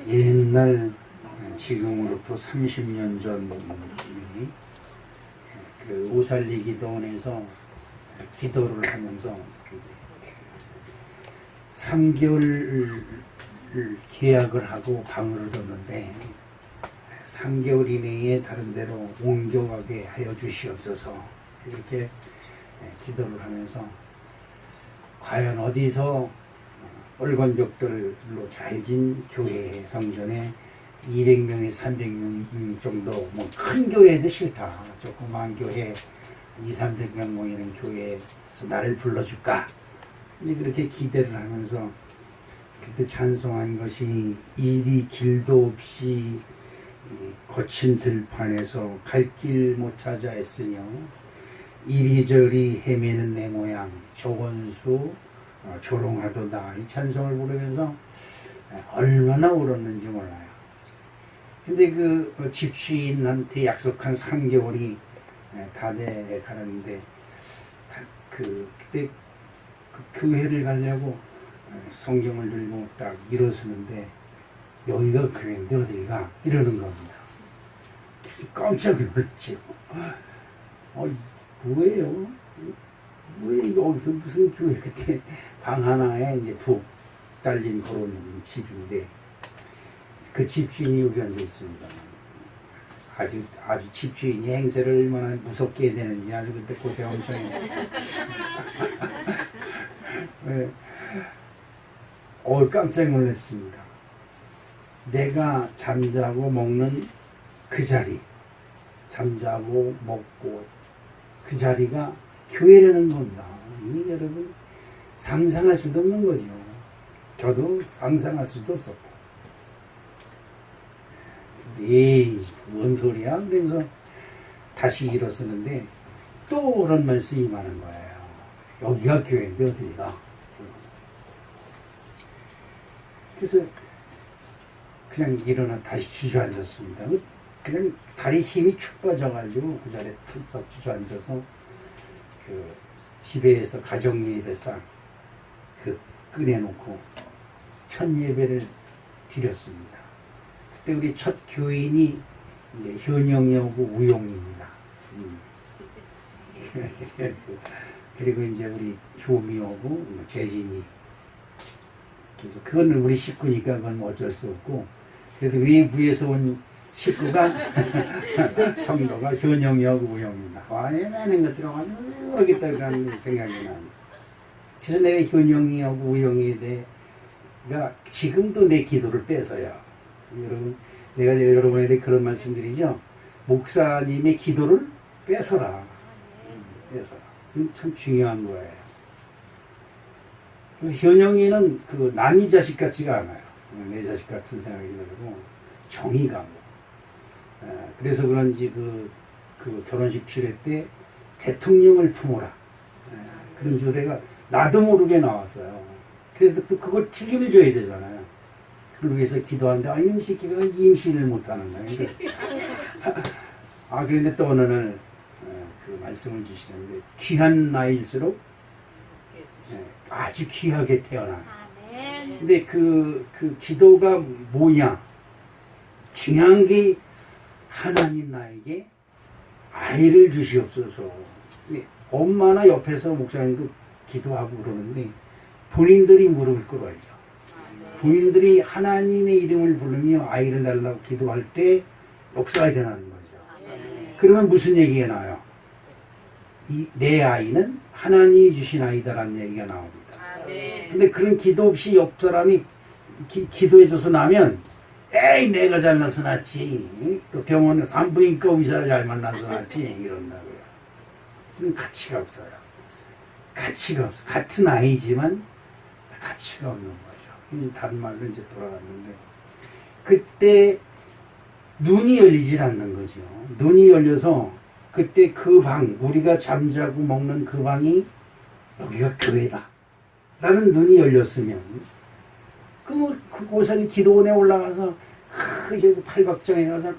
옛날 지금으로부터 30년 전 그 오살리 기도원에서 기도를 하면서 3개월 계약을 하고 방을 얻었는데 3개월 이내에 다른 데로 옮겨가게 하여 주시옵소서 이렇게 기도를 하면서 과연 어디서 얼건족들로 잘진 교회 성전에 200명에 300명 정도 뭐 큰 교회도 싫다. 조그만 교회 200~300명 모이는 교회에서 나를 불러줄까? 이제 그렇게 기대를 하면서 그때 찬송한 것이 이리 길도 없이 거친 들판에서 갈 길 못 찾아 애쓰며 이리저리 헤매는 내 모양 조건수 조롱하도다 이 찬송을 부르면서 얼마나 울었는지 몰라요. 근데 그 집주인한테 약속한 3개월이 다 돼 가는데 그때 그 교회를 가려고 성경을 들고 딱 일어서는데 여기가 교회인데 어디가 이러는 겁니다. 깜짝 놀랐죠. 뭐예요? 왜 여기서 무슨 교회 그때 방 하나에 이제 푹 딸린 그런 집인데 그 집주인이 여기 앉아 있습니다. 아주 집주인이 행세를 얼마나 무섭게 해야 되는지 아주 그때 고생 엄청 했어요. 네. 깜짝 놀랐습니다. 내가 잠자고 먹는 그 자리, 잠자고 먹고 그 자리가 교회라는 겁니다. 이 여러분 상상할 수도 없는 거죠. 저도 상상할 수도 없었고. 에이 뭔 소리야? 그래서 다시 일어서는데 또 그런 말씀이 많은 거예요. 여기가 교회인데 어디가? 그래서 그냥 일어나 다시 주저앉았습니다. 그냥 다리 힘이 축 빠져가지고 그 자리에 툭 주저앉아서 그 집에서 가정 예배상 그 꺼내놓고 첫 예배를 드렸습니다. 그때 우리 첫 교인이 이제 현영이하고 우용입니다. 그리고 이제 우리 효미하고 재진이. 그래서 그건 우리 식구니까 그건 뭐 어쩔 수 없고 그래도 외부에서 온 식구가 성도가 현영이하고 우영입니다. 많은 것들이 여러 개 들어가는 생각이 납니다. 그래서 내가 현영이하고 우영에 대해가 지금도 내 기도를 뺏어요. 여러분, 내가 여러분에게 그런 말씀드리죠. 목사님의 기도를 뺏어라. 뺏어라. 이건 참 중요한 거예요. 그래서 현영이는 그 남이 자식 같지가 않아요. 내 자식 같은 생각이 들고 정의가 뭐. 그래서 그런지 그 결혼식 주례 때 대통령을 품어라. 그런 주례가 나도 모르게 나왔어요. 그래서 그걸 책임을 져야 되잖아요. 그걸 위해서 기도하는데 이 새끼가 임신을 못하는 거예요. 그런데 또 어느 날 그 말씀을 주시는데 귀한 나이일수록 아주 귀하게 태어나. 근데 그 기도가 뭐냐? 중요한 게 하나님 나에게 아이를 주시옵소서. 엄마나 옆에서 목사님도 기도하고 그러는데 본인들이 무릎을 꿇어야죠. 본인들이 하나님의 이름을 부르며 아이를 달라고 기도할 때 역사가 일어나는 거죠. 그러면 무슨 얘기가 나와요? 내 아이는 하나님이 주신 아이다라는 얘기가 나옵니다. 근데 그런 기도 없이 옆 사람이 기도해줘서 나면 에이 내가 잘나서 낫지. 또 병원에 산부인과 의사를 잘 만나서 낫지. 이런다고요. 그럼 가치가 없어요. 가치가 없어. 같은 아이지만 가치가 없는 거죠. 다른 말로 이제 돌아갔는데 그때 눈이 열리질 않는 거죠. 눈이 열려서 그때 그 방, 우리가 잠자고 먹는 그 방이 여기가 교회다 라는 눈이 열렸으면 그 고사리 기도원에 올라가서 팔각정에 가서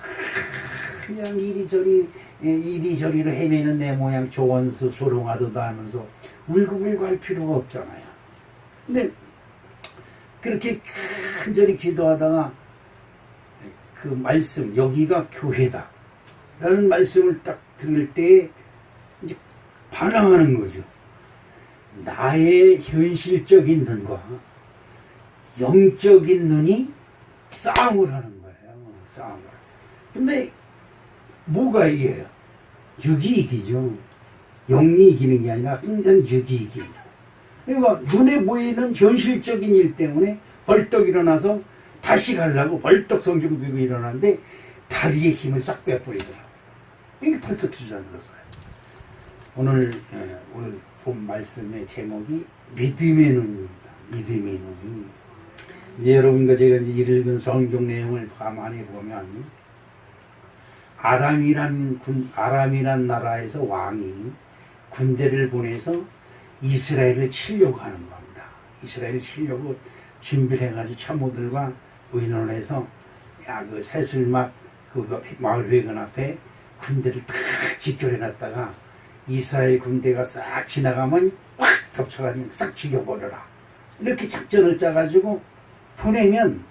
그냥 이리저리로 헤매는 내 모양 조원수 조롱하도다 하면서 울고불고 할 필요가 없잖아요. 근데 그렇게 간절히 기도하다가 그 말씀, 여기가 교회다 라는 말씀을 딱 들을 때 이제 반항하는 거죠. 나의 현실적인 눈과 영적인 눈이 싸움을 하는 거예요. 싸움을. 근데 뭐가 이겨요? 육이 이기죠. 영이 이기는 게 아니라 항상 육이 이깁니다. 그러니까 눈에 보이는 현실적인 일 때문에 벌떡 일어나서 다시 가려고 벌떡 성경 들고 일어나는데 다리의 힘을 싹 빼버리더라고요. 이게 벌떡 주저앉았어요. 오늘 본 말씀의 제목이 믿음의 눈입니다. 믿음의 눈. 이제 여러분과 제가 이제 읽은 성경 내용을 가만히 보면 아람이란 나라에서 왕이 군대를 보내서 이스라엘을 치려고 하는 겁니다. 이스라엘을 치려고 준비를 해가지고 참모들과 의논해서 그 새술막 그 마을 회관 앞에 군대를 딱 집결해놨다가 이스라엘 군대가 싹 지나가면 확 덮쳐가지고 싹 죽여버려라. 이렇게 작전을 짜가지고 보내면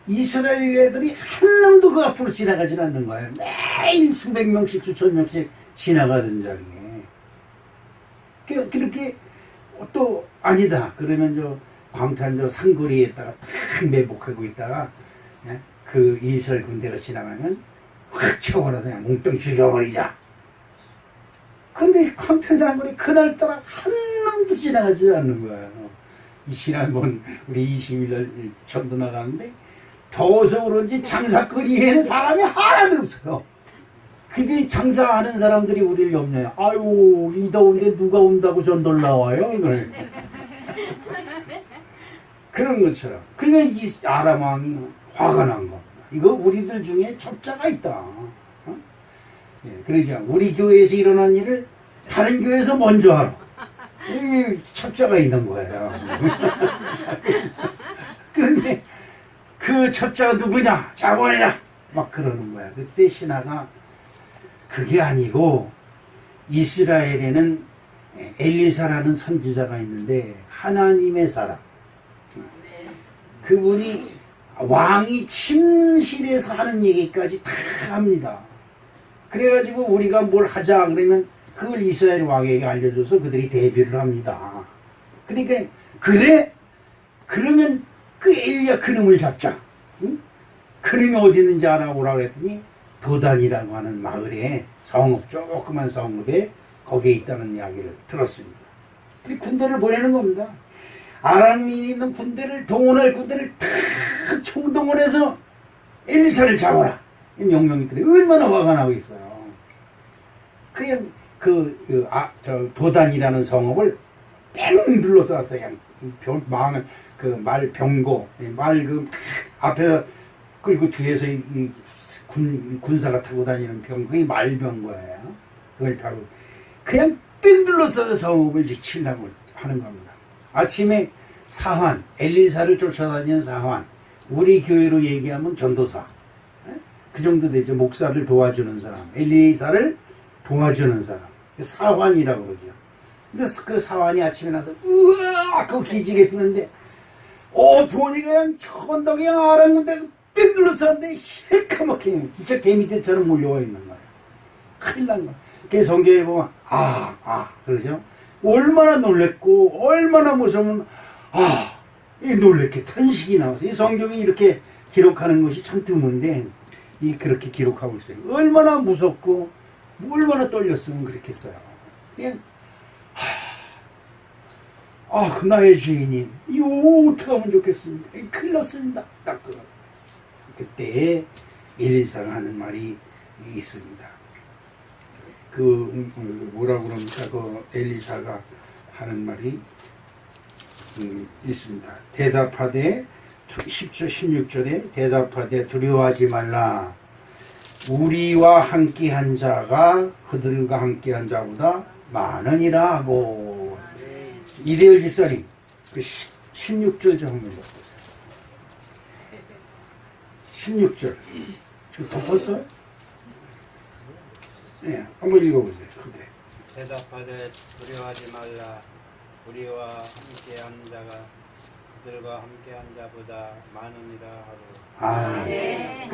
이스라엘 애들이 한 놈도 그 앞으로 지나가지 않는 거예요. 매일 수백 명씩 수천 명씩 지나가던 자리에. 그렇게 또 아니다. 그러면 저 광탄 저 상거리에다가 딱 매복하고 있다가 그 이스라엘 군대가 지나가면 확 쳐버려서 그냥 몽땅 죽여버리자. 근데 광탄 상거리 그날따라 한 놈도 지나가지 않는 거예요. 이 지난번 우리 20일날 전도 나가는데 더워서 그런지 장사거리에는 사람이 하나도 없어요. 근데 장사하는 사람들이 우리를 염려해요. 아유 이 더운데 누가 온다고 전도를 나와요? 그런 것처럼. 그러니까 이 아람 왕이 화가 난 겁니다. 이거 우리들 중에 첩자가 있다. 어? 예, 그러죠. 우리 교회에서 일어난 일을 다른 교회에서 먼저 하라. 이 첩자가 있는 거예요. 그런데 그 첩자가 누구냐? 자원이냐? 막 그러는 거야. 그때 신하가 그게 아니고 이스라엘에는 엘리사라는 선지자가 있는데 하나님의 사람. 그분이 왕이 침실에서 하는 얘기까지 다 합니다. 그래가지고 우리가 뭘 하자 그러면 그걸 이스라엘 왕에게 알려줘서 그들이 대비를 합니다. 그러니까 그래? 그러면 그 엘리야 그놈을 잡자. 응? 그놈이 어디 있는지 알아보라 그랬더니 도단이라고 하는 마을에 성읍, 조그만 성읍에 거기에 있다는 이야기를 들었습니다. 군대를 보내는 겁니다. 아람이 있는 군대를 동원할 군대를 다 총동원해서 엘리사를 잡아라. 이 명령이 들어요. 얼마나 화가 나고 있어요. 그냥 도단이라는 성읍을 뺑 둘러쌌어요. 그냥 말 병고, 앞에 그리고 뒤에서 군사가 타고 다니는 그게 말병거예요. 그걸 타고 그냥 뺑 둘러싸서 성읍을 치려고 하는 겁니다. 아침에 사환, 엘리사를 쫓아다니는 사환, 우리 교회로 얘기하면 전도사, 그 정도 되죠. 목사를 도와주는 사람, 엘리사를 도와주는 사람, 사환이라고 그러죠. 근데 그 사환이 아침에 나서 으악 하고 기지개 피는데 보니까 그냥 언덕에 알았는데 뺑 둘러쌌는데 새까맣게 진짜 개미떼처럼 몰려와 있는 거야. 큰일 난 거야. 그 성경에 보면 그러죠. 얼마나 놀랬고 얼마나 무서우면 이 놀랬게 탄식이 나와서 이 성경이 이렇게 기록하는 것이 참 드문데 그렇게 기록하고 있어요. 얼마나 무섭고 얼마나 떨렸으면 그렇겠어요. 그냥 나의 주인님 이거 어떻게 하면 좋겠습니까? 큰일 났습니다. 딱 그거. 그때 엘리사가 하는 말이 있습니다. 뭐라고 그럽니까? 그 엘리사가 하는 말이 있습니다. 대답하되 10절 16절에 대답하되 두려워하지 말라. 우리와 함께한 자가 그들과 함께한 자보다 많으니라 하고. 이대열 집사님 그 16절 좀 한번 읽어보세요. 16절 지금 덮었어요? 네, 한번 읽어보세요. 크게. 대답하되 두려워하지 말라. 우리와 함께한 자가 그들과 함께한 자보다 많으니라 하고. 아, 네.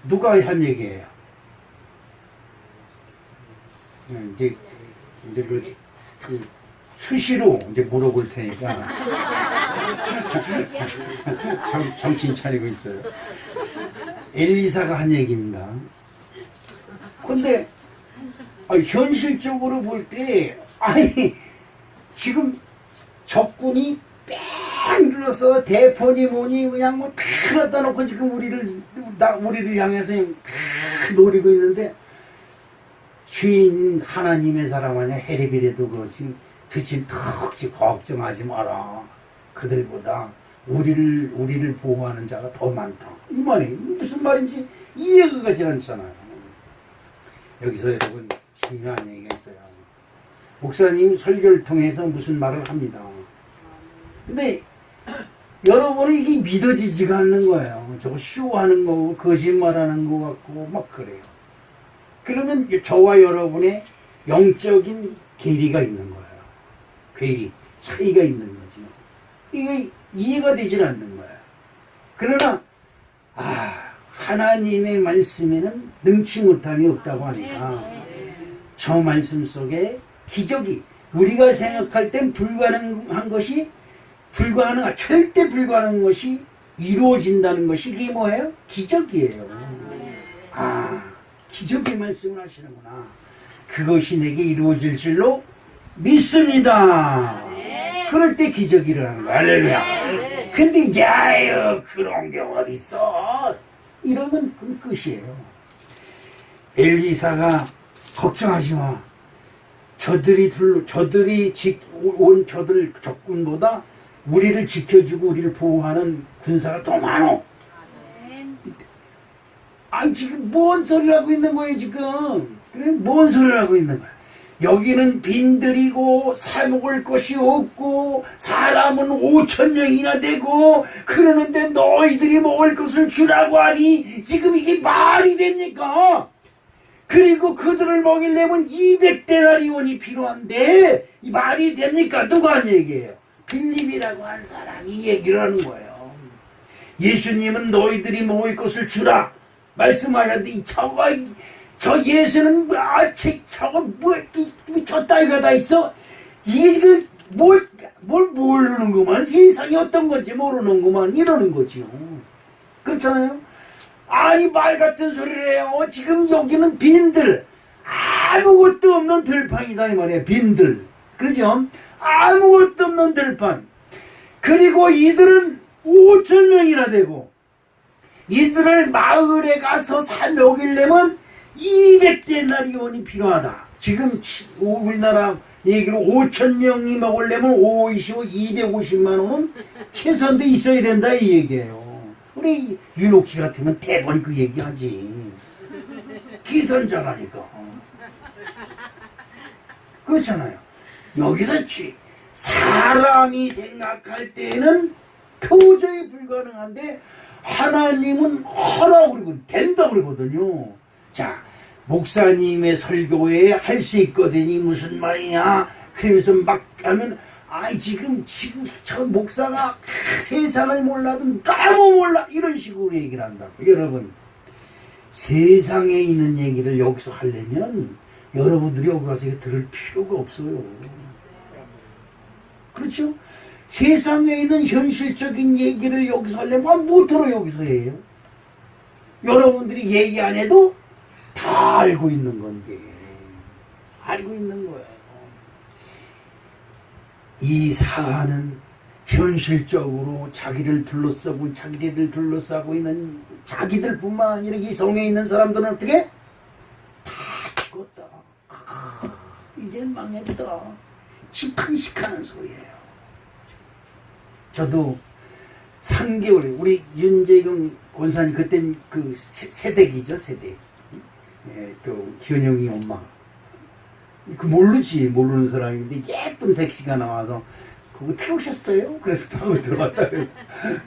누가 한 얘기예요? 이제 그 수시로 이제 물어볼 테니까 정신 차리고 있어요. 엘리사가 한 얘기입니다. 근데 현실적으로 볼 때 지금 적군이 뺑 눌러서 대포니 뭐니 그냥 뭐 다 갖다 놓고 지금 우리를 향해서 다 노리고 있는데 주인 하나님의 사람 아니야. 헤레비라도 그렇지 듣진 턱지 걱정하지 마라. 그들보다 우리를 보호하는 자가 더 많다. 이 말이 무슨 말인지 이해가 가지 않잖아요. 여기서 여러분 중요한 얘기가 있어요. 목사님 설교를 통해서 무슨 말을 합니다. 근데 여러분은 이게 믿어지지가 않는 거예요. 저거 쇼하는 거고 거짓말하는 거 같고 막 그래요. 그러면 저와 여러분의 영적인 괴리가 있는 거예요. 괴리, 차이가 있는 거지. 이게 이해가 되질 않는 거예요. 그러나 하나님의 말씀에는 능치 못함이 없다고 하니까 저 말씀 속에 기적이 우리가 생각할 땐 불가능한 것이 절대 불가능한 것이 이루어진다는 것이 이게 뭐예요? 기적이에요. 기적의 말씀을 하시는구나. 그것이 내게 이루어질 줄로 믿습니다. 그럴 때 기적이 일어나는 거야. 할렐루야. 근데 야유 그런 게 어딨어. 이러면 그 끝이에요. 엘리사가 걱정하지 마. 저들 적군보다 우리를 지켜주고 우리를 보호하는 군사가 더 많어. 지금 뭔 소리를 하고 있는 거예요, 지금? 그래, 뭔 소리를 하고 있는 거야? 여기는 빈들이고, 사 먹을 것이 없고, 사람은 5,000명이나 되고, 그러는데 너희들이 먹을 것을 주라고 하니, 지금 이게 말이 됩니까? 그리고 그들을 먹이려면 200데나리온이 필요한데, 이 말이 됩니까? 누가 한 얘기예요? 빌립이라고 한 사람이 얘기를 하는 거예요. 예수님은 너희들이 먹을 것을 주라. 말씀하셨는데 저 예수는 저 따위가 다 있어? 이게 지금 뭘 모르는구만. 세상이 어떤 건지 모르는구만. 이러는 거지요. 그렇잖아요. 말 같은 소리를 해요. 지금 여기는 빈들, 아무것도 없는 들판이다 이 말이에요. 빈들, 그렇죠? 아무것도 없는 들판. 그리고 이들은 5,000명이나 되고, 이들을 마을에 가서 사 먹이려면 200데나리온이 필요하다. 지금 우리나라 얘기로 5,000명이 먹으려면 250만 원은 최소한도 있어야 된다 이 얘기예요. 우리 윤옥희 같으면 대번 그 얘기하지. 기선자라니까. 그렇잖아요. 여기서 사람이 생각할 때는 도저히 불가능한데 하나님은 하라고 그러고 된다고 그러거든요. 자, 목사님의 설교에 할 수 있거든요. 무슨 말이냐? 그러면서 막 하면 지금 저 목사가 세상을 몰라도 너무 몰라 이런 식으로 얘기를 한다고. 여러분, 세상에 있는 얘기를 여기서 하려면 여러분들이 여기 와서 들을 필요가 없어요. 그렇죠? 세상에 있는 현실적인 얘기를 여기서 하려면 못 들어. 여기서 해요. 여러분들이 얘기 안 해도 다 알고 있는 건데, 알고 있는 거예요. 이 사안은 현실적으로 자기들 둘러싸고 있는 자기들뿐만 아니라 이 성에 있는 사람들은 어떻게? 다 죽었다. 이젠 망했다. 시큰시큰한 소리예요. 저도 3개월, 우리 윤재경 권사님, 그땐 그 세댁이죠, 세댁. 예, 그 현영이 엄마. 모르는 사람인데 예쁜 섹시가 나와서 그거 태우셨어요? 그래서 방을 들어갔다 그래서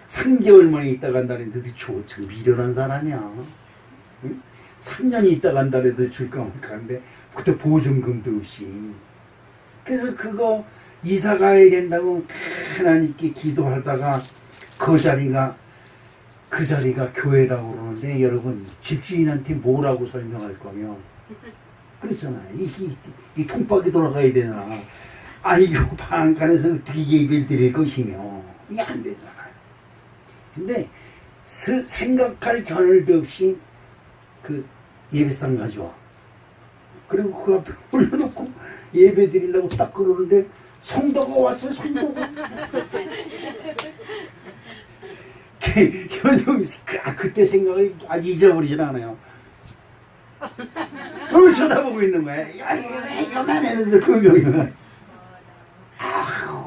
3개월 만에 있다 간다 그랬는데 참 미련한 사람이야. 응? 3년이 있다 간다 그래도 줄까 말까 하는데 그때 보증금도 없이. 그래서 그거 이사 가야 된다고 하나님께 기도하다가 그 자리가 교회라고 그러는데 여러분 집주인한테 뭐라고 설명할 거면 그렇잖아요. 이 통박이 돌아가야 되나. 이거 방안간에서 어떻게 예배를 드릴 것이며 이게 안 되잖아요. 근데 생각할 겨를도 없이 그 예배상 가져와. 그리고 그 앞에 올려놓고 예배 드리려고 딱 그러는데 성도가 왔어요. 성도가. 현종이 그때 생각을 아주 잊어버리진 않아요. 그걸 쳐다보고 있는 거야. 이거만 했는데 그 명이면.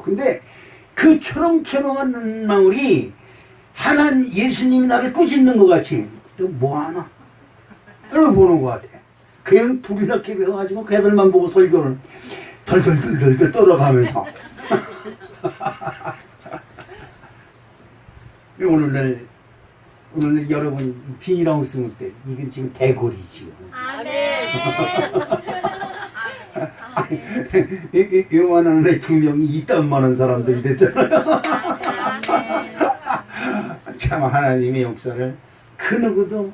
근데 그 초롱초롱한 눈망울이 예수님이 나를 꾸짖는 것 같이 너 뭐하나? 이러고 보는 것 같아. 그냥 불이 나게 배워가지고 걔들만 보고 설교를 덜덜덜덜 떨어가면서 오늘날 여러분 비닐하우스 쓸 때 이건 지금 대골이지요. 아멘. 요만한 애 2명이 이딴만한 사람들이 됐잖아요. 참 하나님의 역사를 그 누구도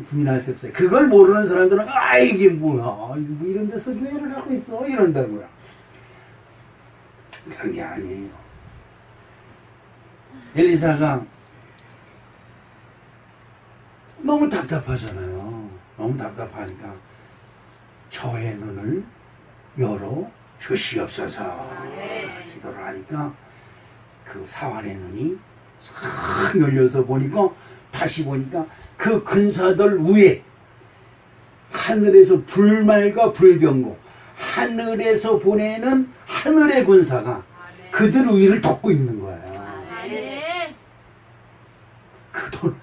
부인할 수 없어요. 그걸 모르는 사람들은 이게 뭐야 뭐 이런 데서 교회를 하고 있어 이런다고요. 그런 게 아니에요. 엘리사가 너무 답답하잖아요. 너무 답답하니까 저의 눈을 열어 주시옵소서 기도를 하니까 그 사환의 눈이 싹 열려서 보니까 다시 보니까 그 근사들 위에 하늘에서 불말과 불병고 하늘에서 보내는 하늘의 군사가 그들 위를 덮고 있는 거예요. 그 돈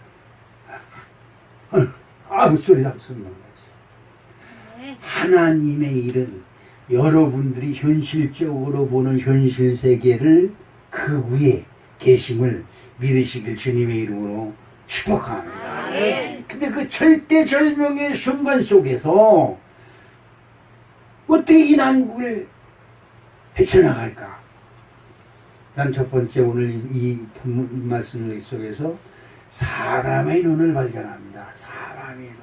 아무 소리 안 쓰는 거지. 하나님의 일은 여러분들이 현실적으로 보는 현실 세계를 그 위에 계심을 믿으시길 주님의 이름으로 축복합니다. 근데 그 절대절명의 순간 속에서 어떻게 이 난국을 헤쳐나갈까? 난 첫 번째 오늘 이 말씀 속에서 사람의 눈을 발견합니다. 사람의 눈.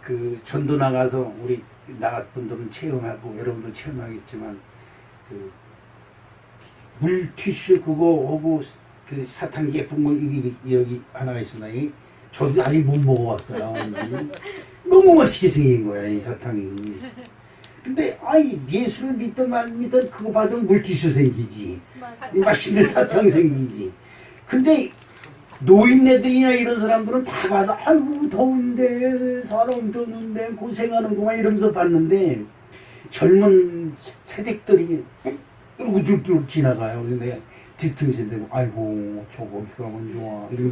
그 전도 나가서 우리 나갔던 분들은 체험하고 여러분도 체험하겠지만 그 물티슈 그거 하고 그 사탕 예쁜 거 여기 하나가 있으나 저도 아직 못 먹어봤어요. 너무 맛있게 생긴 거야 이 사탕이. 근데 예수를 믿든 말 믿든 그거 받으면 물티슈 생기지. 맛있는 사탕 생기지. 근데 노인네들이나 이런 사람들은 다 받아. 아이고 더운데 사람 더운데 고생하는구만 이러면서 봤는데 젊은 세댁들이 우둘둘 지나가요. 근데 뒤통수에 대고 아이고 저거 어떻게 하면 좋아 이런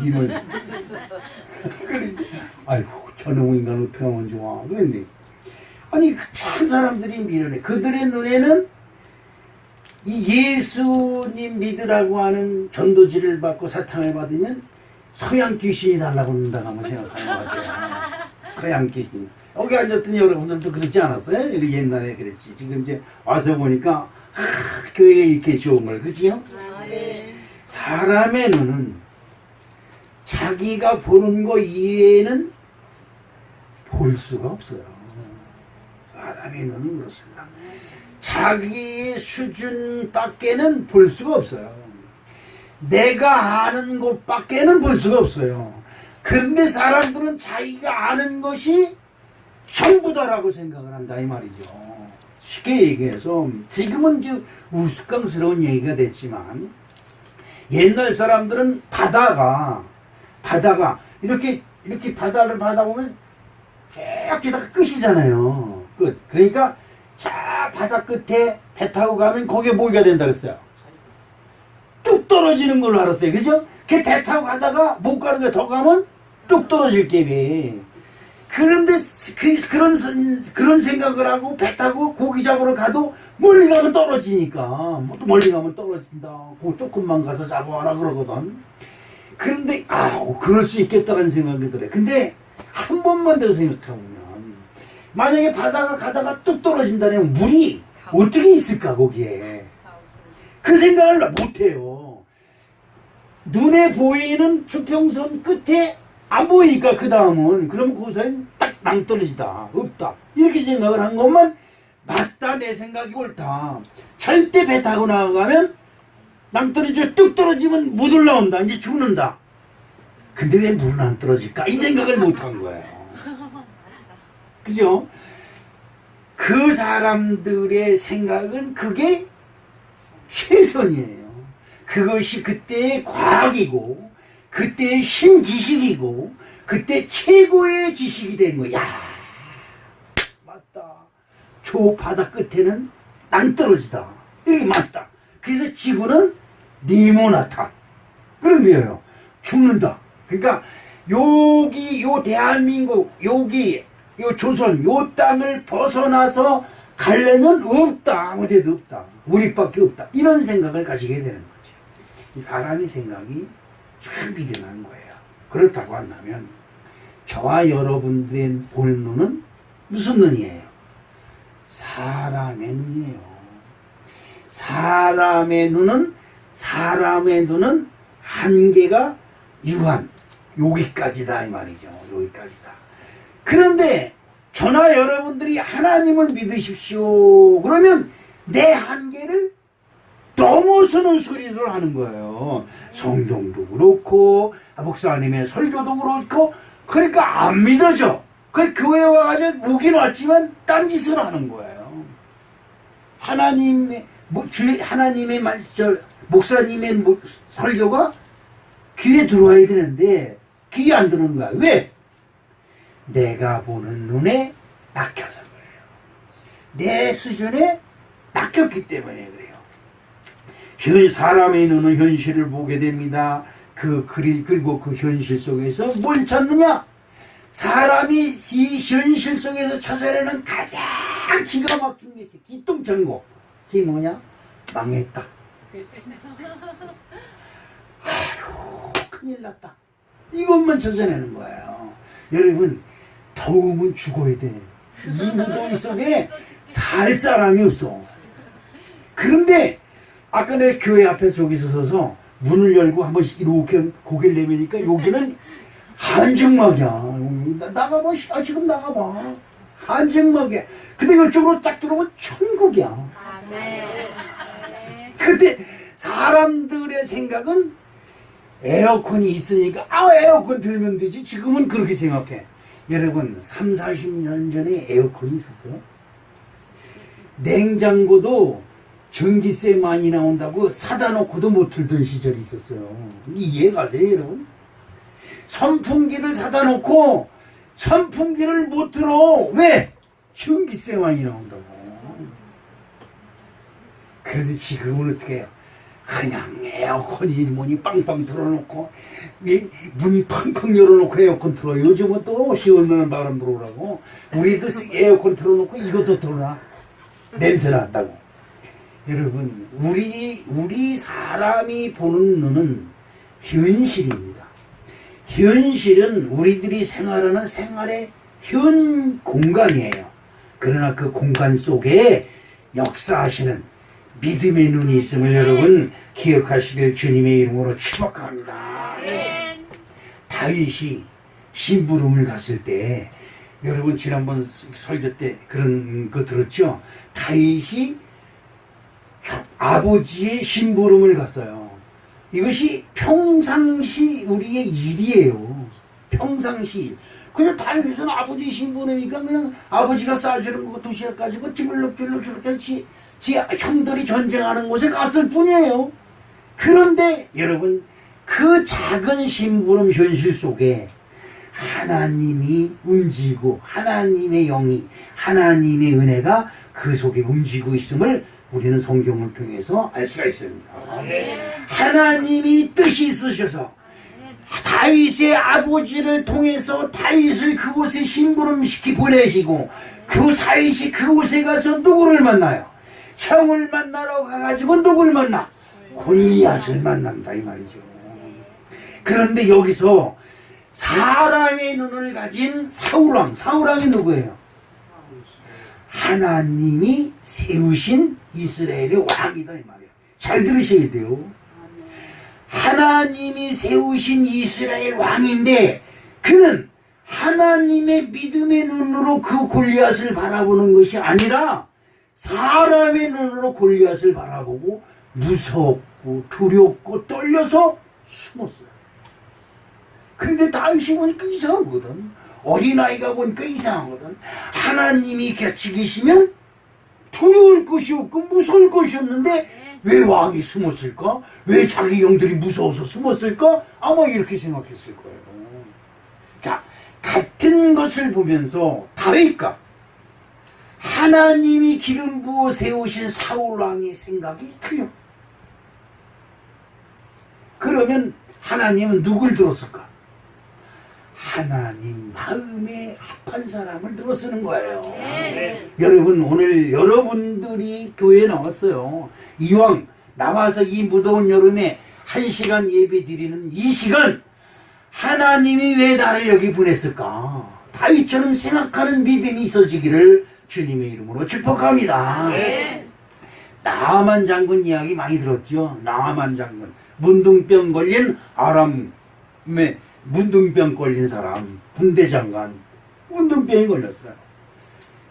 그래 아이고 저놈 인간 어떻게 하면 좋아 그런데 참 사람들이 밀어내. 그들의 눈에는 이 예수님 믿으라고 하는 전도지를 받고 사탕을 받으면 서양 귀신이 달라고 한다고 한번 생각하는 것 같아요. 서양 귀신. 여기 앉았던 여러분들도 그렇지 않았어요? 옛날에 그랬지. 지금 이제 와서 보니까 교회에 이렇게 좋은 걸, 그치요? 사람의 눈은 자기가 보는 거 이외에는 볼 수가 없어요. 사람의 눈은 그렇습니다. 자기의 수준 밖에는 볼 수가 없어요. 내가 아는 것밖에는 볼 수가 없어요. 그런데 사람들은 자기가 아는 것이 전부다라고 생각을 한다 이 말이죠. 쉽게 얘기해서 지금은 이제 우스꽝스러운 얘기가 됐지만 옛날 사람들은 바다가 이렇게 바다를 받아보면 쭉 다 끝이잖아요. 끝. 그러니까 저 바다 끝에 배 타고 가면 거기에 모이가 된다 그랬어요. 뚝 떨어지는 걸로 알았어요. 그죠? 그 배 타고 가다가 못 가는 게 더 가면 뚝 떨어질 게비. 그런데 그런 생각을 하고 배 타고 고기 잡으러 가도 멀리 가면 떨어지니까 또 멀리 가면 떨어진다. 그 조금만 가서 잡아와라 그러거든. 그런데 그럴 수 있겠다는 생각이 들어요. 근데 한 번만 더 생각해보면 만약에 바다가 가다가 뚝 떨어진다면 물이 어떻게 있을까 거기에. 그 생각을 못해요. 눈에 보이는 수평선 끝에 안 보이니까 그 다음은 그럼 그곳엔 딱 낭떠러지다 없다 이렇게 생각을 한 것만 맞다. 내 생각이 옳다. 절대 배 타고 나가면 낭떠러져 뚝 떨어지면 못 올라온다. 이제 죽는다. 근데 왜 물은 안 떨어질까? 이 생각을 못한 거예요. 그죠? 그 사람들의 생각은 그게 최선이에요. 그것이 그때의 과학이고 그때의 신지식이고 그때 최고의 지식이 된 거야. 야, 맞다. 저 바다 끝에는 낭떠러지다. 이렇게 맞다. 그래서 지구는 네모나다. 그러면요 죽는다. 그러니까 여기 요 대한민국 여기 요 조선 요 땅을 벗어나서 가려면 없다. 아무데도 없다. 우리밖에 없다. 이런 생각을 가지게 되는 거죠. 이 사람의 생각이 참 미련한 거예요. 그렇다고 한다면 저와 여러분들의 보는 눈은 무슨 눈이에요? 사람의 눈이에요. 사람의 눈은 한계가 유한 여기까지다 이 말이죠. 여기까지다. 그런데 저나 여러분들이 하나님을 믿으십시오. 그러면 내 한계를 넘어서는 소리를 하는 거예요. 성경도 그렇고 목사님의 설교도 그렇고 그러니까 안 믿어져. 그 교회 와가지고 오긴 왔지만 딴짓을 하는 거예요. 하나님의 목사님의 설교가 귀에 들어와야 되는데 귀에 안 들어오는 거야. 왜? 내가 보는 눈에 막혀서 그래요. 내 수준에 막혔기 때문에 그래요. 사람의 눈은 현실을 보게 됩니다. 그리고 그 현실 속에서 뭘 찾느냐? 사람이 이 현실 속에서 찾아내는 가장 기가 막힌 게 있어요. 기똥천고. 그게 뭐냐? 망했다. 아휴, 큰일 났다. 이것만 찾아내는 거예요. 여러분, 더우면 죽어야 돼. 이 무더위 속에 살 사람이 없어. 그런데 아까 내 교회 앞에서 여기서 서서 문을 열고 한 번씩 이렇게 고개를 내미니까 여기는 한증막이야. 나가봐. 지금 나가봐. 한증막이야. 근데 이쪽으로 딱 들어오면 천국이야. 아, 네. 근데 사람들의 생각은 에어컨이 있으니까 에어컨 들면 되지. 지금은 그렇게 생각해. 여러분 3, 40년 전에 에어컨이 있었어요. 냉장고도 전기세 많이 나온다고 사다 놓고도 못 틀던 시절이 있었어요. 이해 가세요 여러분? 선풍기를 사다 놓고 선풍기를 못 틀어. 왜? 전기세 많이 나온다고. 그런데 지금은 어떻게 해요? 그냥 에어컨이 뭐니 빵빵 틀어놓고 문 팡팡 열어놓고 에어컨 틀어요. 요즘은 또 시원한 바람 들어오라고 우리도 에어컨 틀어놓고 이것도 틀어놔. 냄새 난다고. 여러분 우리 사람이 보는 눈은 현실입니다. 현실은 우리들이 생활하는 생활의 현 공간이에요. 그러나 그 공간 속에 역사하시는 믿음의 눈이 있음을 여러분 기억하시길 주님의 이름으로 축복합니다. 다윗이 심부름을 갔을 때 여러분 지난번 설교 때 그런 거 들었죠? 다윗이 아버지의 심부름을 갔어요. 이것이 평상시 우리의 일이에요. 평상시 일. 그냥 다윗은 아버지 심부름이니까 그냥 아버지가 싸주는 거 도시락 가지고 찌글럭찌글럭 같이 지 형들이 전쟁하는 곳에 갔을 뿐이에요. 그런데 여러분 그 작은 심부름 현실 속에 하나님이 움직이고 하나님의 영이 하나님의 은혜가 그 속에 움직이고 있음을 우리는 성경을 통해서 알 수가 있습니다. 하나님이 뜻이 있으셔서 다윗의 아버지를 통해서 다윗을 그곳에 심부름시키 보내시고 그 다윗이 그곳에 가서 누구를 만나요? 형을 만나러 가가지고 누굴 만나? 골리앗을 만난다 이 말이죠. 그런데 여기서 사람의 눈을 가진 사울왕이 누구예요? 하나님이 세우신 이스라엘의 왕이다 이 말이에요. 잘 들으셔야 돼요. 하나님이 세우신 이스라엘 왕인데 그는 하나님의 믿음의 눈으로 그 골리앗을 바라보는 것이 아니라 사람의 눈으로 골리앗을 바라보고 무섭고 두렵고 떨려서 숨었어요. 그런데 다윗이 보니까 이상하거든. 어린아이가 보니까 이상하거든. 하나님이 같이 계시면 두려울 것이 없고 무서울 것이 없는데 왜 왕이 숨었을까? 왜 자기 영들이 무서워서 숨었을까? 아마 이렇게 생각했을 거예요. 자, 같은 것을 보면서 다윗과 하나님이 기름 부어 세우신 사울 왕의 생각이 틀려. 그러면 하나님은 누굴 들었을까? 하나님 마음에 합한 사람을 들어쓰는 거예요. 여러분, 오늘 여러분들이 교회에 나왔어요. 이왕 나와서 이 무더운 여름에 1시간 예배 드리는 이 시간, 하나님이 왜 나를 여기 보냈을까? 다윗처럼 생각하는 믿음이 있어지기를 주님의 이름으로 축복합니다. 나아만 장군 이야기 많이 들었죠. 나아만 장군, 문둥병 걸린 아람의 문둥병 걸린 사람, 군대 장관, 문둥병이 걸렸어요.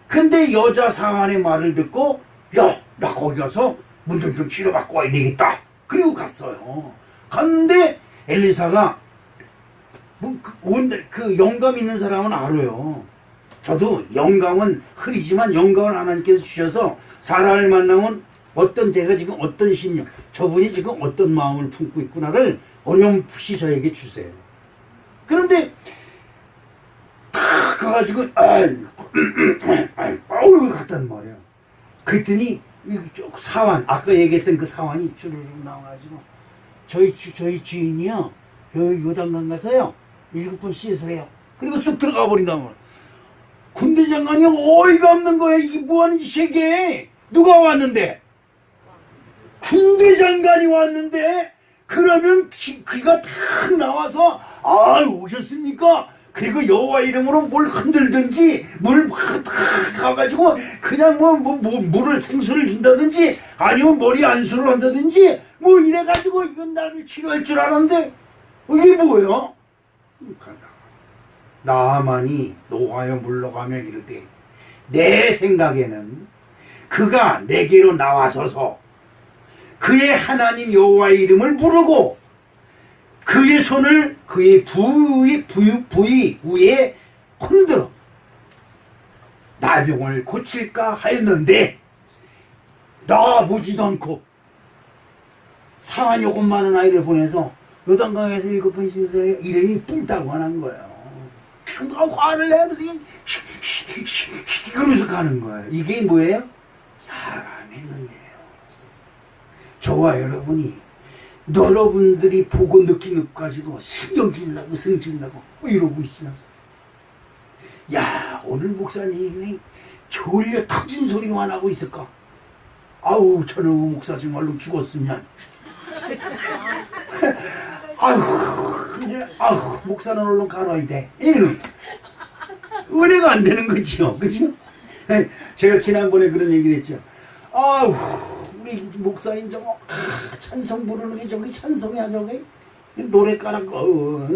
근데 여자 상한의 말을 듣고, 야, 나 거기 가서 문둥병 치료받고 와야 되겠다. 그리고 갔어요. 갔는데 엘리사가 그 영감 있는 사람은 알아요. 저도 영감은 흐리지만 영감을 하나님께서 주셔서 사람을 만나면 어떤 제가 지금 어떤 심령, 저분이 지금 어떤 마음을 품고 있구나를 어렴풋이 저에게 주세요. 그런데 딱 가가지고 아우 갔단 말이야. 그랬더니 사환, 아까 얘기했던 그 사환이 주르륵 나와가지고 저희 주인이요 요단강 가서요 7번 씻으래요. 그리고 쑥 들어가 버린단 말이야. 군대 장관이 어이가 없는 거야. 이게 뭐하는 짓이게? 누가 왔는데? 군대 장관이 왔는데? 그러면 귀가 탁 나와서 오셨습니까? 그리고 여호와 이름으로 뭘 흔들든지 뭘 가가지고 그냥 물을 생수를 준다든지 아니면 머리 안수를 한다든지 뭐 이래가지고 이건 나를 치료할 줄 알았는데 이게 뭐예요? 나만이 노하여 물러가며 이르되 내 생각에는 그가 내게로 나와서서 그의 하나님 여호와의 이름을 부르고 그의 손을 그의 부위 위에 흔들어 나병을 고칠까 하였는데 나보지도 않고 상한 요금 많은 아이를 보내서 요단강에서 7번 씻어요. 이름이 뿔다고 하는 거예요. 화를 내면서 그러면서 가는 거예요. 이게 뭐예요? 사람의 눈이에요. 저와 여러분들이 보고 느낀 것 가지고 신경질나고 승질나고 이러고 있어. 야, 오늘 목사님이 졸려 터진 소리만 하고 있을까? 아우, 저놈 목사 정말로 죽었으면. 아우, 목사는 얼른 갈아야 돼. 이러면 은혜가 안 되는 거죠. 그죠? 제가 지난번에 그런 얘기를 했죠. 아우, 우리 목사님 저거 찬송 부르는 게 저기 찬송이야 저게? 노래 깔았고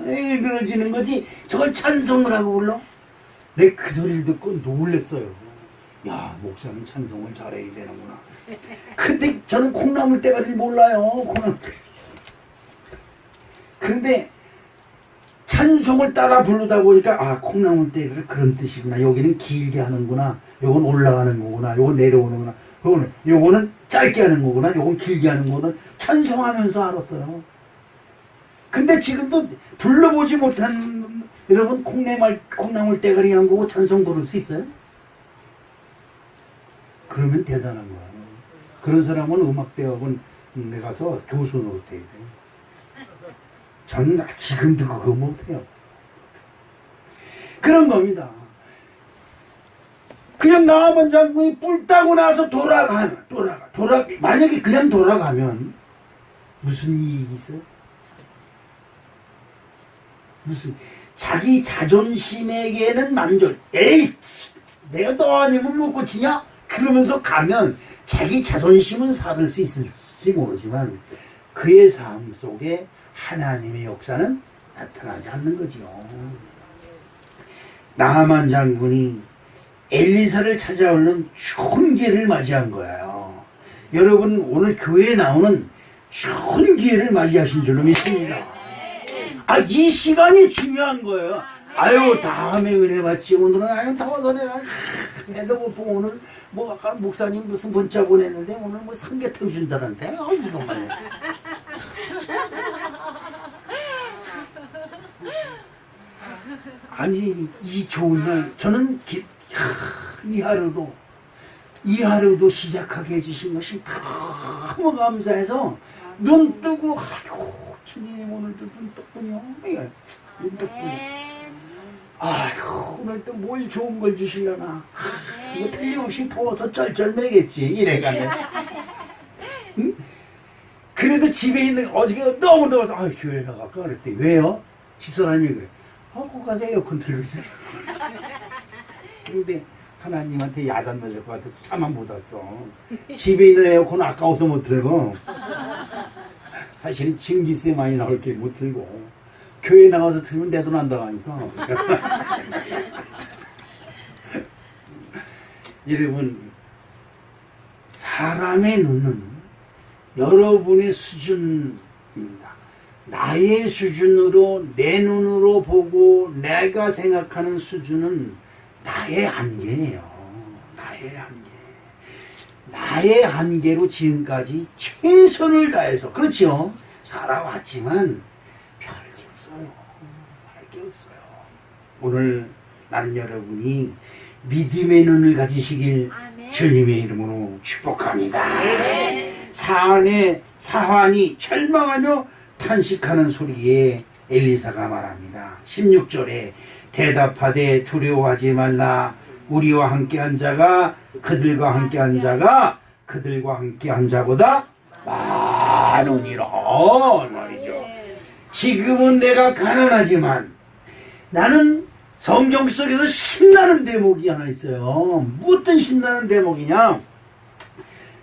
그러지는 거지 저걸 찬송을 하고 불러? 내가 그 소리를 듣고 놀랬어요. 야, 목사는 찬송을 잘해야 되는구나. 근데 저는 콩나물 때가를 몰라요. 콩나물. 근데 찬송을 따라 부르다 보니까 콩나물 때가 그런 뜻이구나. 여기는 길게 하는구나. 요건 올라가는 거구나. 요건 내려오는구나. 요거는 짧게 하는 거구나. 요건 길게 하는 거구나. 찬송하면서 알았어요. 근데 지금도 불러보지 못한 여러분 콩나물 대가리 한 거고 찬송 부를 수 있어요? 그러면 대단한 거야. 그런 사람은 음악대학원에 가서 교수 노릇해야 돼. 저는 지금도 그거 못해요. 그런 겁니다. 그냥 나아만 장군이 뿔 따고 나서 만약에 그냥 돌아가면 무슨 이익이 있어요? 자기 자존심에게는 만족. 에이, 내가 너 아니면 못 고치냐? 그러면서 가면 자기 자존심은 사들 수 있을지 모르지만 그의 삶 속에 하나님의 역사는 나타나지 않는 거지요. 나하만 장군이 엘리사를 찾아오는 좋은 기회를 맞이한 거예요. 여러분, 오늘 교회에 나오는 좋은 기회를 맞이하신 줄로 믿습니다. 이 시간이 중요한 거예요. 아유, 다음에 은혜 받지. 오늘은 아유, 더워서 내가 애도 못 보고 오늘 뭐 아까 목사님 무슨 문자 보냈는데 오늘 뭐 삼계탕 준다는데. 이거만. 아니, 이 좋은 날 저는 이 하루도 시작하게 해주신 것이 너무 감사해서 눈 뜨고 아이고 주님 오늘도 눈 떴군요. 눈 떴군요. 아이고 오늘 또 뭘 좋은 걸 주시려나. 이거 틀림없이 더워서 쩔쩔매겠지 이래가면. 응? 그래도 집에 있는 어저께 너무 더워서 교회 나갈까 그랬대. 왜요? 집사람이 그래. 거 가서 에어컨 틀고 있어요. 근데 하나님한테 야단 맞을 것 같아서 차만 못 왔어. 집에 있는 에어컨 아까워서 못 틀고 사실은 전기세 많이 나올 게 못 틀고 교회 나가서 틀면 내 돈 안 나가니까. 여러분, 사람의 눈은 여러분의 수준입니다. 나의 수준으로 내 눈으로 보고 내가 생각하는 수준은 나의 한계예요. 나의 한계로 지금까지 최선을 다해서 그렇죠. 살아왔지만 별게 없어요. 오늘 나는 여러분이 믿음의 눈을 가지시길 주님의 이름으로 축복합니다. 사환이 절망하며 탄식하는 소리에 엘리사가 말합니다. 16절에 대답하되 두려워하지 말라. 우리와 함께한 자가 그들과 함께한 자보다 많으니라 말이죠. 지금은 내가 가난하지만 나는 성경 속에서 신나는 대목이 하나 있어요. 무슨 신나는 대목이냐?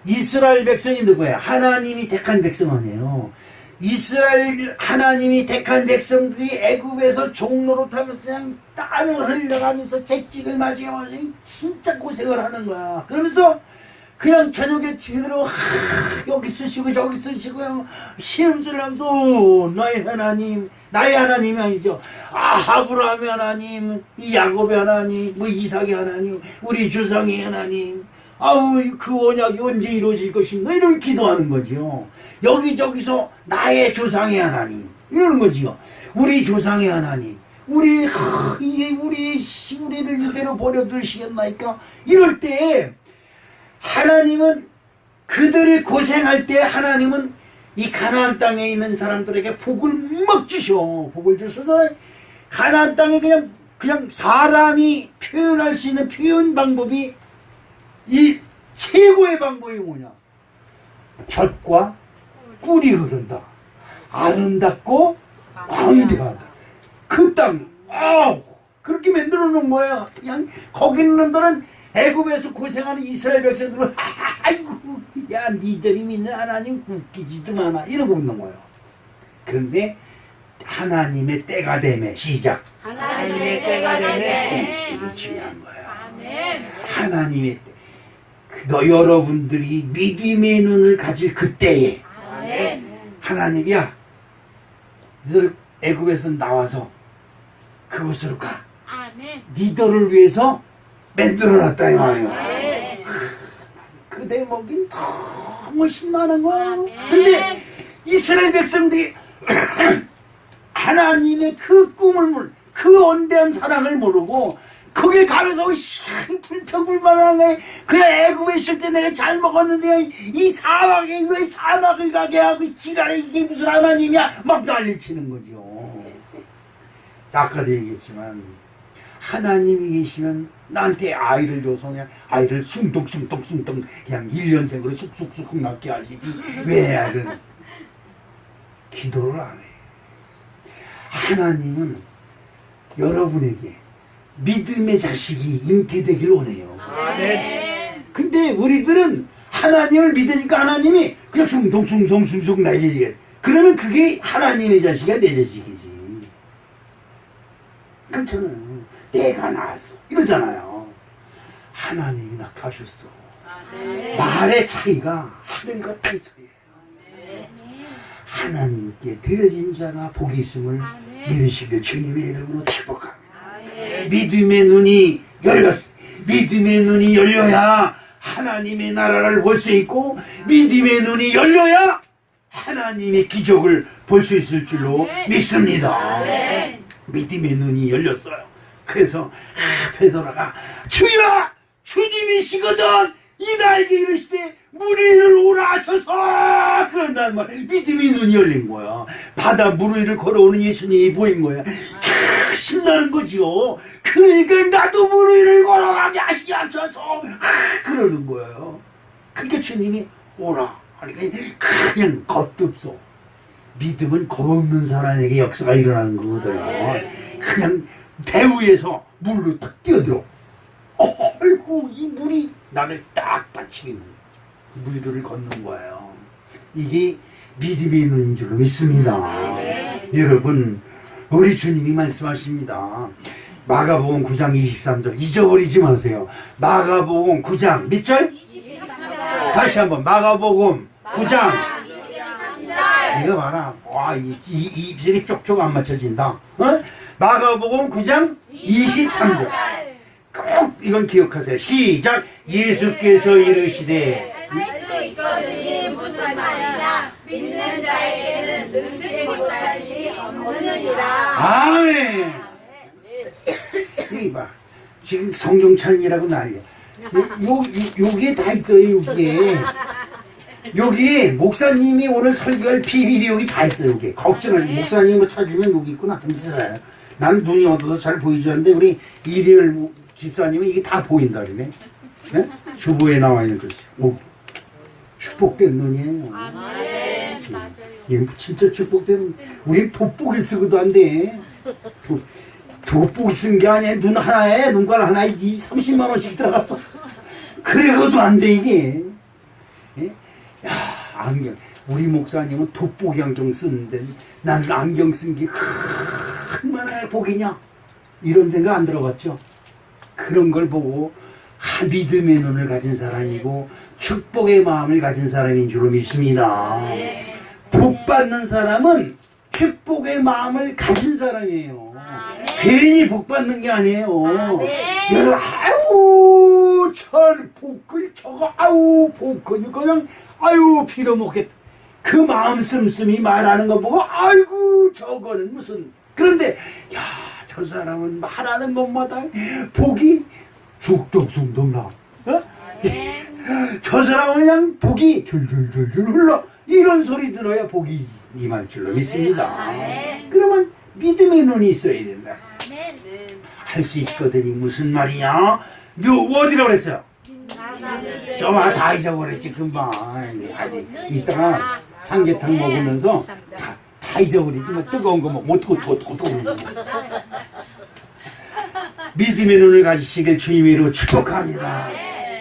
이스라엘 백성이 누구예요? 하나님이 택한 백성 아니에요. 이스라엘 하나님이 택한 백성들이 애굽에서 종노릇하면서 그냥 땀을 흘려가면서 채찍을 맞이하면서 진짜 고생을 하는 거야. 그러면서 그냥 저녁에 집으로 여기 쓰시고 저기 쓰시고 시험을 하면서 나의 하나님이 아니죠. 아브라함의 하나님, 이 야곱의 하나님, 뭐 이삭의 하나님, 우리 조상의 하나님. 그 언약이 언제 이루어질 것인가 이렇게 기도하는 거죠. 여기저기서 나의 조상의 하나님 이러는 거지요. 우리 조상의 하나님, 우리를 이대로 버려두시겠나이까. 이럴 때 하나님은 그들이 고생할 때 하나님은 이 가나안 땅에 있는 사람들에게 복을 막 주셔. 복을 주셔서 가나안 땅에 그냥 사람이 표현할 수 있는 표현 방법이 이 최고의 방법이 뭐냐? 젖과 꿀이 흐른다. 아름답고 광대하다. 그 땅이 그렇게 만들어 놓은 거야. 그냥 거기 있는 놈들은 애굽에서 고생하는 이스라엘 백성들은 아이고 야 니들이 믿는 하나님 웃기지도 마나 이러고 있는 거예요. 그런데 하나님의 때가 되매 시작. 하나님의 때가 되매. 이게 중요한 거예요. 하나님의 때. 여러분들이 믿음의 눈을 가질 그때에 하나님이야 너희들 애굽에서 나와서 그곳으로 가. 니들을 위해서 만들어놨다 이 말이에요. 그 대목이 너무 신나는 거야. 근데 이스라엘 백성들이 하나님의 그 꿈을 그 언대한 사랑을 모르고 거기 가면서 불평불만한 거야. 그냥 애굽에 있을 때 내가 잘 먹었는데 이 사막에 왜 사막을 가게 하고 지랄에 이게 무슨 하나님이야 막 난리치는 거죠. 아까도 얘기했지만 하나님이 계시면 나한테 아이를 줘서 그냥 아이를 숭떡 그냥 1년생으로 쑥쑥쑥 낳게 하시지 왜 아이를 기도를 안 해. 하나님은 여러분에게 믿음의 자식이 잉태되길 원해요. 근데 우리들은 하나님을 믿으니까 하나님이 그냥 숭숭숭숭숭 나에게 얘기해. 그러면 그게 하나님의 자식이야, 내 자식이지. 그렇잖아요. 내가 낳았어 이러잖아요. 하나님이 낳아셨어. 말의 차이가 하늘과 땅 차이예요. 하나님께 드려진 자가 복이 있음을 믿으시길 주님의 이름으로 축복합니다. 믿음의 눈이 열렸어. 믿음의 눈이 열려야 하나님의 나라를 볼 수 있고, 믿음의 눈이 열려야 하나님의 기적을 볼 수 있을 줄로 믿습니다. 믿음의 눈이 열렸어요. 그래서 베드로가 주여 주님이시거든 이 나에게 이르시되 물 위를 오라 하소서 그런다는 말. 믿음의 눈이 열린 거야. 바다 물 위를 걸어오는 예수님이 보인 거야. 신나는 거지요. 그러니까 나도 물 위를 걸어가게 하시옵소서 그러는 거예요. 그러니까 주님이 오라 하니까 그냥 겁도 없어. 믿음은 겁없는 사람에게 역사가 일어나는 거거든요. 그냥 배 위에서 물로 탁 뛰어들어. 아이고 이 물이 나를 딱 받치는 물 위를 걷는 거예요. 이게 믿음의 눈인 줄로 믿습니다. 여러분, 우리 주님이 말씀하십니다. 마가복음 9장 23절 잊어버리지 마세요. 마가복음 9장 몇 절? 23절. 다시 한번 마가복음 9장 23절. 이거 봐라. 와, 입술이 쪽쪽 안 맞춰진다. 어? 마가복음 9장 23절. 꼭 이건 기억하세요. 시작. 예수께서 이르시되 할 수 있거든이 무슨 말이냐 믿는 자에게는 능치 못할 일이 없느니라. 아멘. 여기 봐. 지금 성경 찬이라고 난리야. 여기에 다 있어요. 여기 목사님이 오늘 설교할 비밀이 여기 다 있어요. 여기 걱정하지. 목사님 뭐 찾으면 여기 있구나. 감사해요. 나는 눈이 어두워서 잘 보이지 않는데 우리 이리얼 집사님은 이게 다 보인다 그러네. 네? 주보에 나와 있는 거지. 축복된 눈이에요. 이게 진짜 축복된. 우리 돋보기 쓰고도 안 돼. 돋보기 쓴 게 아니야. 눈 하나에 눈깔 하나에 30만 원씩 들어갔어. 그래도 안 돼 이게. 예? 야, 안경. 우리 목사님은 돋보기 안경 쓰는데 나는 안경 쓴 게 얼마나 복이냐. 이런 생각 안 들어봤죠? 그런 걸 보고 믿음의 눈을 가진 사람이고 축복의 마음을 가진 사람인 줄로 믿습니다. 복 받는 사람은 축복의 마음을 가진 사람이에요. 괜히 복 받는 게 아니에요. 여러분, 아유, 복을 저거, 아유, 복을 그냥, 아유, 빌어먹겠다. 그 마음 씀씀이 말하는 거 보고, 아이고, 저거는 무슨. 그런데, 야, 저 사람은 말하는 것마다 복이 쑥덕쑥덕 나. 어? 저 사람은 그냥 복이 줄줄줄줄 흘러. 이런 소리 들어야 복이 임할 줄로 믿습니다. 그러면 믿음의 눈이 있어야 된다. 할 수 있거든이 무슨 말이냐? 어디라고 그랬어요? 저마 다 잊어버렸지 금방. 아직 이따가 삼계탕 먹으면서 다 잊어버리지. 뭐 뜨거운 거 못 뜨고 믿음의 눈을 가지시길 주님의 이름으로 축복합니다.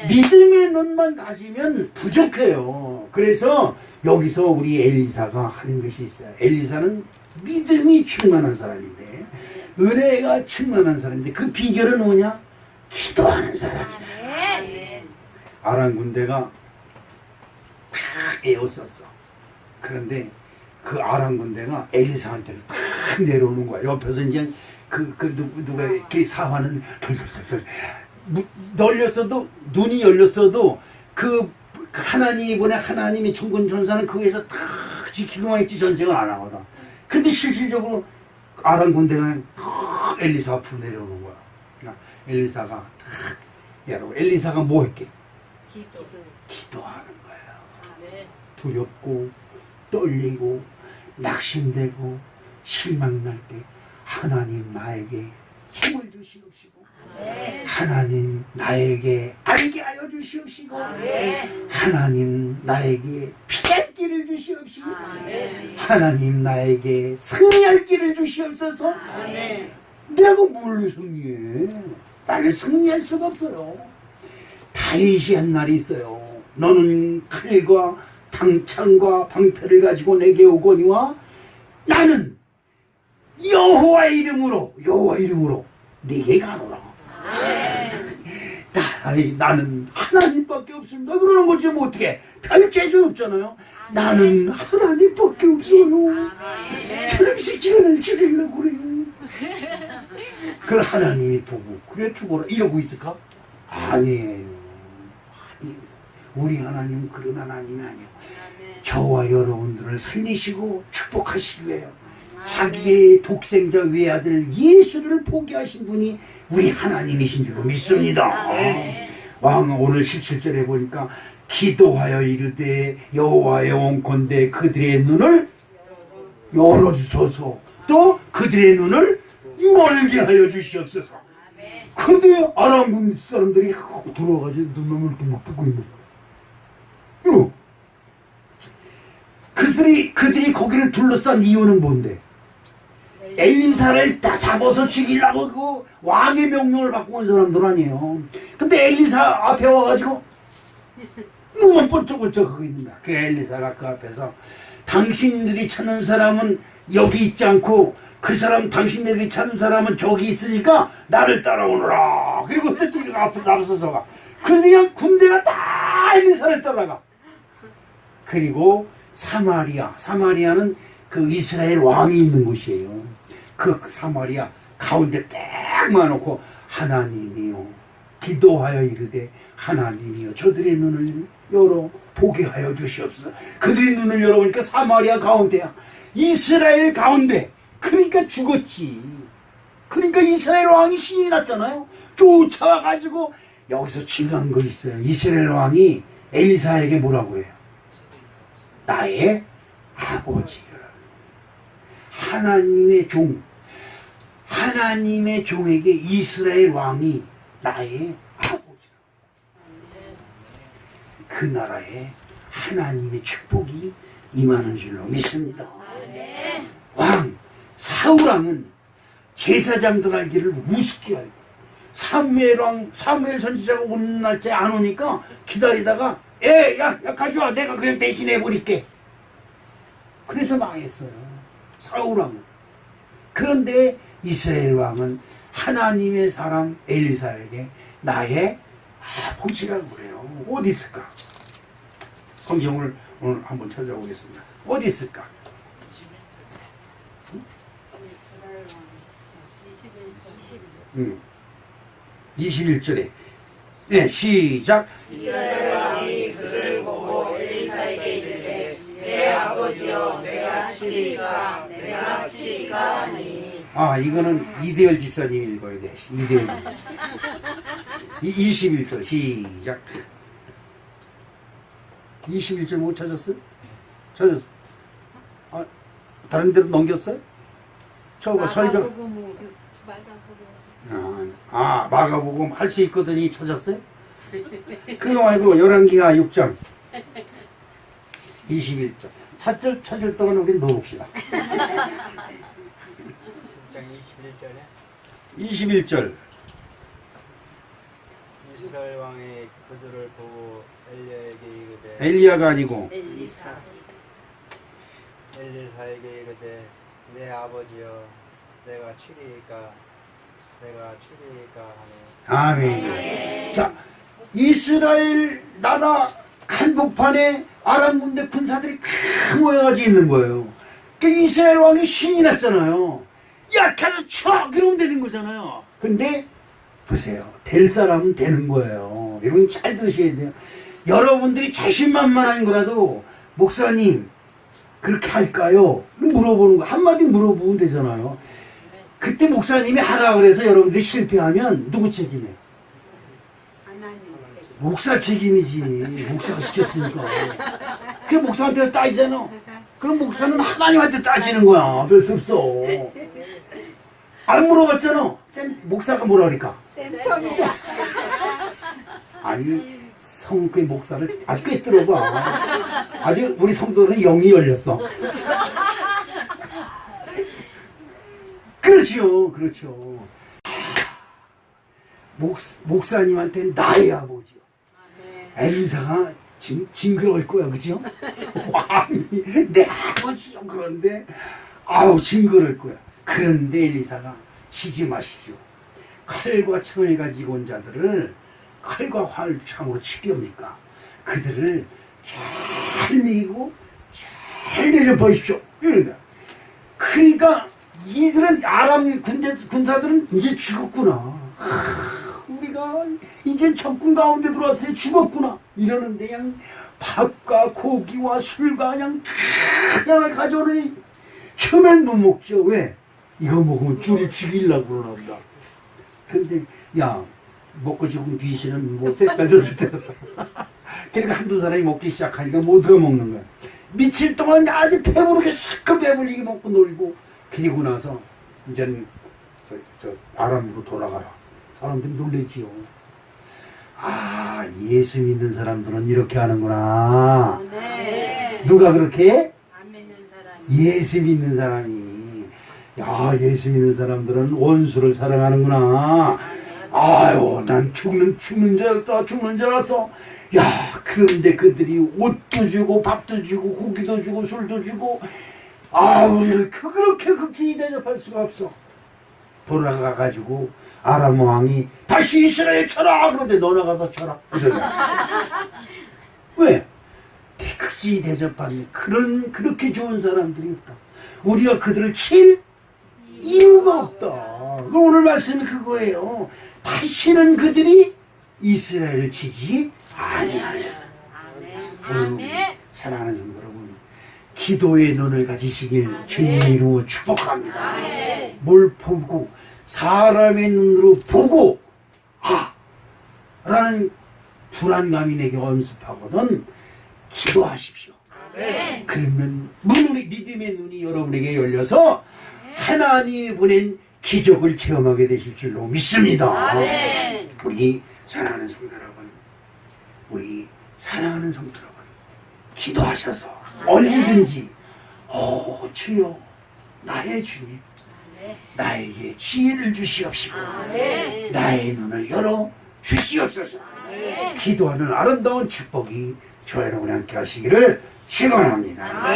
믿음의 눈만 가지면 부족해요. 그래서 여기서 우리 엘리사가 하는 것이 있어요. 엘리사는 믿음이 충만한 사람인데, 은혜가 충만한 사람인데, 그 비결은 뭐냐? 기도하는 사람이다. 아람 군대가 막 에워쌌어. 그런데 그 아람 군대가 엘리사한테 딱 내려오는 거야. 옆에서 이제 누가 이렇게 사화는 덜덜덜덜 널렸어도, 눈이 열렸어도 그 하나님이 보내 하나님이 천군 천사는 그 위에서 다 지키고만 있지 전쟁을 안 하거든. 근데 실질적으로 아람 군대가 엘리사 앞으로 내려오는 거야. 그러니까 엘리사가 여러분, 엘리사가 뭐 했게? 기도하는 거예요. 두렵고 떨리고 낙심되고 실망날 때 하나님 나에게 힘을 주시옵시고, 하나님 나에게 알게 하여 주시옵시고, 하나님 나에게 피할 길을 주시옵시고, 하나님 나에게 승리할 길을 주시옵소서. 내가 뭘로 승리해? 나를 승리할 수가 없어요. 다윗이 한 말이 있어요. 너는 칼과 방창과 방패를 가지고 내게 오거니와 나는 여호와의 이름으로 네게 가노라. 나는 하나님밖에 없습니다. 그러는 거지 뭐 어떻게? 별 재주 없잖아요. 나는 하나님밖에 없어요. 저놈 새끼를 죽이려고 그래요. 그걸 하나님이 보고 그래 죽어라 이러고 있을까? 아니에요. 우리 하나님은 그런 하나님이 아니에요. 저와 여러분들을 살리시고 축복하시기 위해요. 자기의 독생자 외아들 예수를 포기하신 분이 우리 하나님이신 줄 믿습니다. 왕 오늘 17절에 보니까 기도하여 이르되 여호와의 원컨대 그들의 눈을 열어주소서 또 그들의 눈을 멀게 하여 주시옵소서. 그런데 아람 사람들이 들어와가지고 눈을 이렇게 막 뜨고 있는 거예요. 그들이 거기를 둘러싼 이유는 뭔데? 엘리사를 다 잡아서 죽이려고 그 왕의 명령을 받고 온 사람들 아니에요. 근데 엘리사 앞에 와가지고 눈만 번쩍번쩍 하고 있는 거야. 그 엘리사가 그 앞에서 당신들이 찾는 사람은 여기 있지 않고 그 사람 당신들이 찾는 사람은 저기 있으니까 나를 따라오너라. 그리고 그때 앞에서 앞서서가 그냥 군대가 다 엘리사를 따라가. 그리고 사마리아는 그 이스라엘 왕이 있는 곳이에요. 그 사마리아 가운데 딱 모아놓고 하나님이요 기도하여 이르되 하나님이요 저들의 눈을 열어 보게 하여 주시옵소서. 그들의 눈을 열어보니까 사마리아 가운데야. 이스라엘 가운데. 그러니까 죽었지. 그러니까 이스라엘 왕이 신이 났잖아요. 쫓아와가지고 여기서 중요한 거 있어요. 이스라엘 왕이 엘리사에게 뭐라고 해요? 나의 아버지들. 하나님의 종에게 이스라엘 왕이 나의 아버지라. 그 나라에 하나님의 축복이 임하는 줄로 믿습니다. 사울왕은 제사장들 알기를 우습게 알고 사무엘 선지자가 오는 날짜에 안 오니까 기다리다가 야 가져와 내가 그냥 대신해 버릴게. 그래서 망했어요. 사울왕은. 그런데 이스라엘 왕은 하나님의 사람 엘리사에게 나의 아버지라고 그래요. 어디 있을까? 성경을 오늘 한번 찾아보겠습니다. 어디 있을까? 21절에 네 시작. 이스라엘 왕이 그를 보고 엘리사에게 이르되 내 아버지여 내가 치리까 하니. 이거는 이대열 집사님이 읽어야 돼. 이대열 21절 시작. 21절 못 찾았어요? 찾았어. 다른 데로 넘겼어요? 저거 설교 마가복음 할 수 있거든요. 찾았어요? 그거 말고 열왕기하 6장 21절 찾을 동안 우리 넣어봅시다. 6장 21절에 21절 이스라엘 왕이 그들을 보고 엘리야에게 이르되 엘리야가 아니고 엘리사에게 이르되 내 아버지여 내가 치리이까 하니. 아멘. 자, 이스라엘 나라 한복판에 아람 군대 군사들이 다 모여가지고 있는 거예요. 그 이스라엘 왕이 신이 났잖아요. 야, 가서 쳐! 그러면 되는 거잖아요. 근데 보세요. 될 사람은 되는 거예요. 여러분 잘 들으셔야 돼요. 여러분들이 자신만만한 거라도 목사님 그렇게 할까요? 물어보는 거 한마디 물어보면 되잖아요. 그때 목사님이 하라 그래서 여러분들이 실패하면 누구 책임이에요? 목사 책임이지. 목사가 시켰으니까. 그 목사한테 따지잖아. 그럼 목사는 하나님한테 따지는 거야. 별 수 없어. 안 물어봤잖아. 목사가 뭐라 그러니까? 쌤통이야. 아니 성교회 목사를 아주 꽤 들어봐. 아주 우리 성도들은 영이 열렸어. 그 그렇죠, 그렇죠. 목사님한테는 나의 아버지요. 엘리사가 징그러울 거야, 그죠? 아니, 내 아버지요. 그런데, 아우, 징그러울 거야. 그런데 엘리사가 치지 마십시오. 칼과 창을 가지고 온 자들을 칼과 활, 창으로 치게 합니까? 그들을 잘 미고 잘 대접하십시오. 이런다. 그러니까 이들은 아람 군사들은 이제 죽었구나. 우리가 이제 적군 가운데 들어왔어요. 죽었구나. 이러는데 그냥 밥과 고기와 술과 그냥 하나 가져오니 처음엔 못 먹죠. 왜? 이거 먹으면 줄이 죽이려고 그러나 보다. 근데 야 먹고 죽은 귀신은 뭐 색깔도 좋다. 그러니까 한두 사람이 먹기 시작하니까 모두가 먹는 거야. 며칠 동안 아주 배부르게 시커 배불리게 먹고 놀고 그리고 나서 이제는 저 아람으로 돌아가라. 사람들이 놀래지요. 아, 예수 믿는 사람들은 이렇게 하는구나. 네. 누가 그렇게 해? 안 믿는 사람이. 예수 믿는 사람이. 야, 예수 믿는 사람들은 원수를 사랑하는구나. 아유, 난 죽는 줄 알았어. 야, 그런데 그들이 옷도 주고 밥도 주고 고기도 주고 술도 주고 우리를 그렇게 극진히 대접할 수가 없어. 돌아가가지고 아람 왕이 다시 이스라엘 쳐라. 그런데 너 나가서 쳐라. 왜? 극진히 대접하는 그렇게 좋은 사람들이 없다. 우리가 그들을 칠 이유가 없다. 오늘 말씀이 그거예요. 다시는 그들이 이스라엘을 치지 아니하여. 사랑하는 성도 여러분, 기도의 눈을 가지시길 주님으로 축복합니다. 뭘 보고 사람의 눈으로 보고 라는 불안감이 내게 엄습하거든 기도하십시오. 그러면 믿음의 눈이 여러분에게 열려서 하나님이 보낸 기적을 체험하게 되실 줄로 믿습니다. 우리 사랑하는 성도 여러분, 기도하셔서 언제든지 주여 나의 주님 나에게 지혜를 주시옵시고 나의 눈을 열어 주시옵소서. 기도하는 아름다운 축복이 저 여러분이 함께 하시기를 축원합니다.